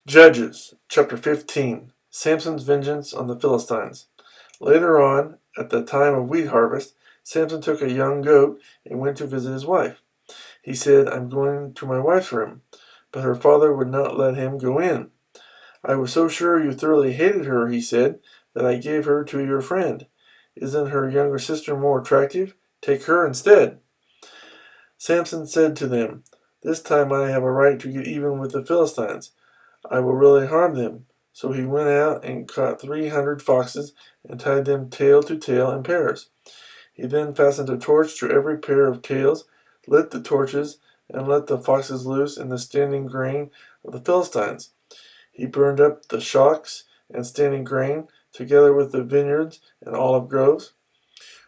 Judges, chapter 15. Samson's vengeance on the Philistines. Later on, at the time of wheat harvest, Samson took a young goat and went to visit his wife. He said, "I'm going to my wife's room," but her father would not let him go in. "I was so sure you thoroughly hated her," he said, "that I gave her to your friend. Isn't her younger sister more attractive? Take her instead." Samson said to them, "This time I have a right to get even with the Philistines. I will really harm them." So he went out and caught 300 foxes and tied them tail to tail in pairs. He then fastened a torch to every pair of tails, lit the torches, and let the foxes loose in the standing grain of the Philistines. He burned up the shocks and standing grain, together with the vineyards and olive groves.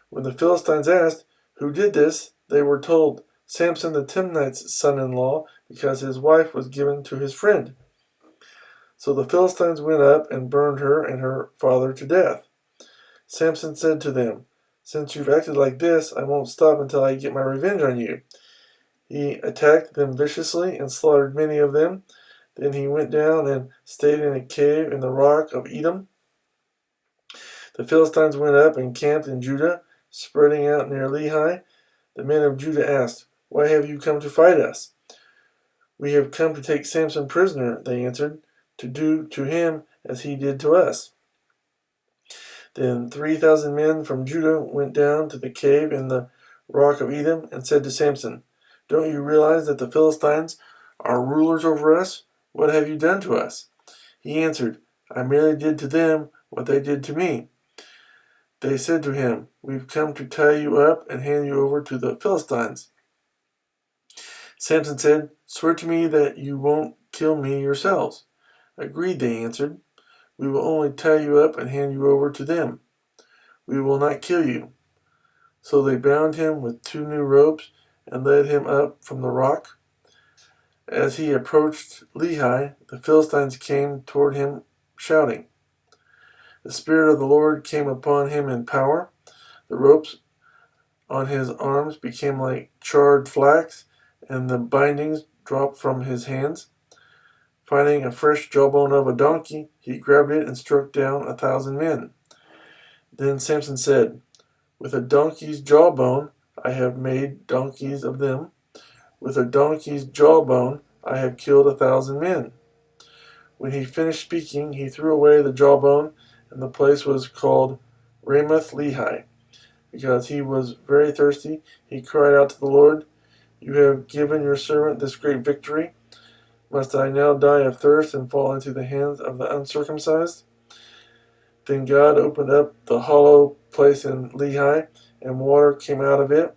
When the Philistines asked, "Who did this?" they were told, "Samson the Timnite's son-in-law, because his wife was given to his friend." So the Philistines went up and burned her and her father to death. Samson said to them, "Since you've acted like this, I won't stop until I get my revenge on you." He attacked them viciously and slaughtered many of them. Then he went down and stayed in a cave in the rock of Edom. The Philistines went up and camped in Judah, spreading out near Lehi. The men of Judah asked, "Why have you come to fight us?" "We have come to take Samson prisoner," they answered, "to do to him as he did to us." Then 3,000 men from Judah went down to the cave in the rock of Edom and said to Samson, "Don't you realize that the Philistines are rulers over us? What have you done to us?" He answered, "I merely did to them what they did to me." They said to him, "We've come to tie you up and hand you over to the Philistines." Samson said, "Swear to me that you won't kill me yourselves." "Agreed," they answered. "We will only tie you up and hand you over to them. We will not kill you." So they bound him with 2 new ropes and led him up from the rock. As he approached Lehi, the Philistines came toward him shouting. The Spirit of the Lord came upon him in power. The ropes on his arms became like charred flax, and the bindings dropped from his hands. Finding a fresh jawbone of a donkey, he grabbed it and struck down 1,000 men. Then Samson said, "With a donkey's jawbone I have made donkeys of them. With a donkey's jawbone I have killed 1,000 men." When he finished speaking, he threw away the jawbone, and the place was called Ramoth Lehi. Because he was very thirsty, he cried out to the Lord, "You have given your servant this great victory. Must I now die of thirst and fall into the hands of the uncircumcised?" Then God opened up the hollow place in Lehi, and water came out of it.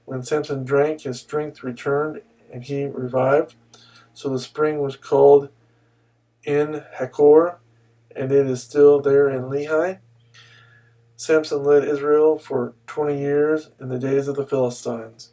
When Samson drank, his strength returned, and he revived. So the spring was called En Hakor, and it is still there in Lehi. Samson led Israel for 20 years in the days of the Philistines.